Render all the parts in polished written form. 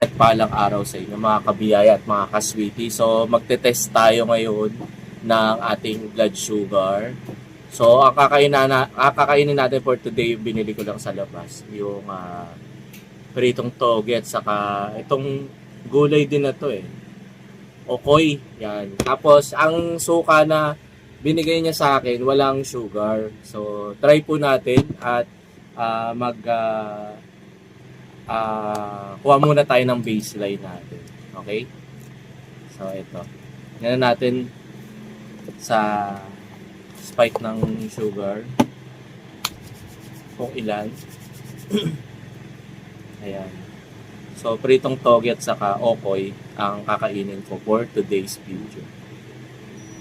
At palang araw sa inyo mga kabiyaya at mga kaswiti. So magte-test tayo ngayon ng ating blood sugar. So ang kakainin natin for today, yung binili ko lang sa labas, yung pritong toge at saka itong gulay din na to okoy, yan. Tapos ang suka na binigay niya sa akin, walang sugar. So try po natin at uh, mag uh, kuha muna tayo ng baseline natin. Okay? So, ito. Ngayon natin sa spike ng sugar kung ilan. Ayan. So, pritong toge at saka okoy ang kakainin ko for today's video.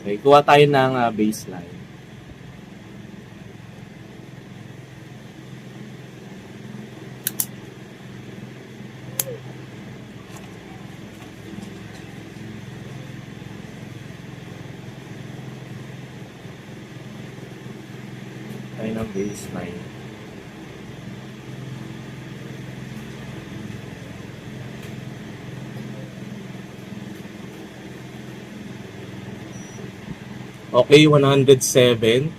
Okay, kuha tayo ng baseline. Tayo ng baseline. Okay, 107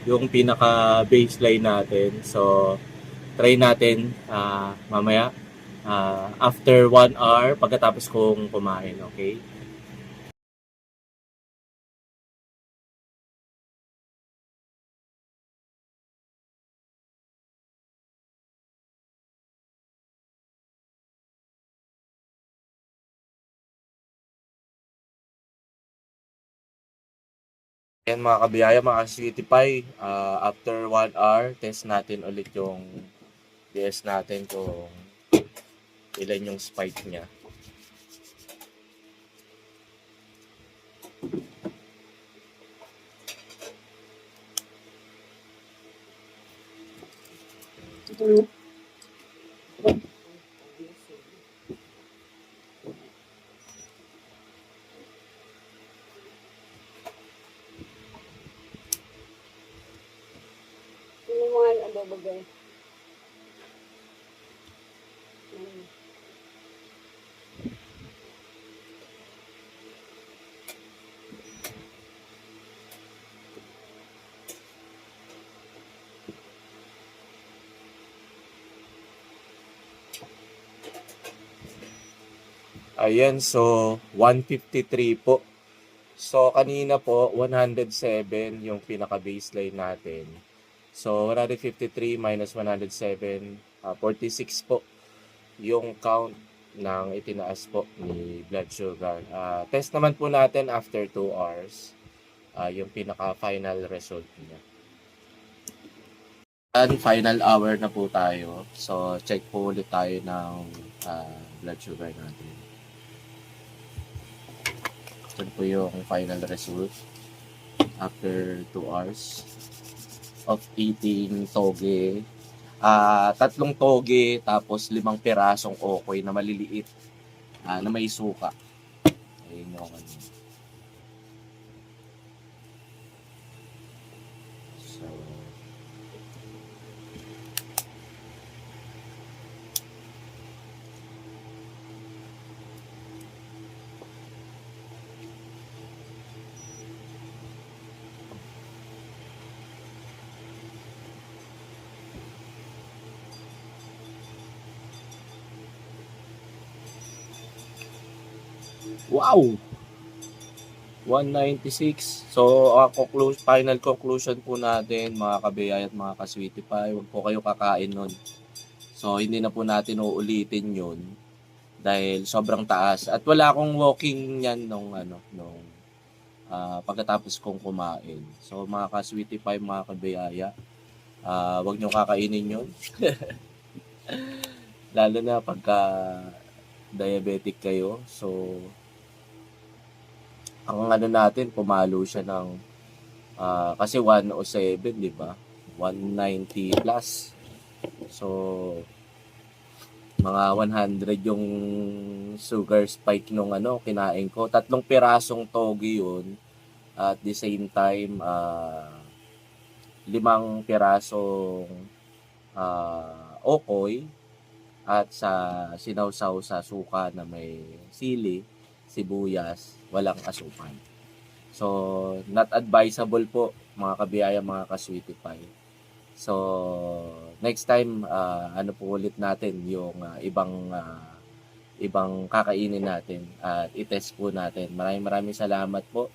yung pinaka baseline natin. So, try natin mamaya after 1 hour pagkatapos kong kumain, okay? Yan mga kabiyaya, mga Sweetie Pie, after 1 hour, test natin ulit yung DS natin kung ilan yung spike niya. Mga adobo guys. Ayan, so 153 po. So kanina po 107 yung pinaka baseline natin. So 153 minus 107, 46 po yung count ng itinaas po ni blood sugar. Test naman po natin after 2 hours yung pinaka final result niya. And final hour na po tayo. So check po ulit tayo ng blood sugar natin. Ito po yung final result after 2 hours of eating toge. 3 toge tapos 5 pirasong okoy na maliliit na may suka. Ayun yung ano. So, wow! 196. So, final conclusion po natin mga kabiyay at mga kasweetie pie, huwag po kayo kakain nun. So, hindi na po natin uulitin yun dahil sobrang taas. At wala akong walking yan nung pagkatapos kong kumain. So, mga kasweetie pie, mga kabiyaya, huwag nyo kakainin yun. Lalo na pagka diabetic kayo. So, ang ano natin, pumalo siya ng kasi 107, di ba? 190 plus. So, mga 100 yung sugar spike nung kinain ko. 3 pirasong togi yun. At the same time, 5 pirasong okoy. at sa sinawsaw sa suka na may sili, sibuyas, walang asukal. So, not advisable po mga kabiyaya, mga ka-sweetie pie. So, next time, ano po ulit natin yung ibang kakainin natin at i-test po natin. Maraming salamat po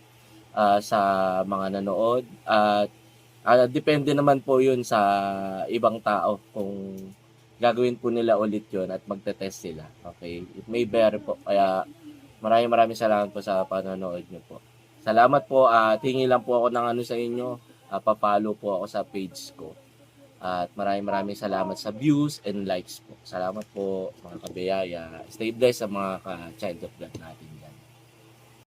sa mga nanood at depende naman po yun sa ibang tao kung gagawin po nila ulit yun at magte-test sila. Okay? It may vary po. Kaya maraming salamat po sa panonood nyo po. Salamat po at hingi lang po ako ng ano sa inyo. Pa-follow po ako sa page ko. At maraming salamat sa views and likes po. Salamat po mga kabiyaya. Stay blessed sa mga ka-child of God natin.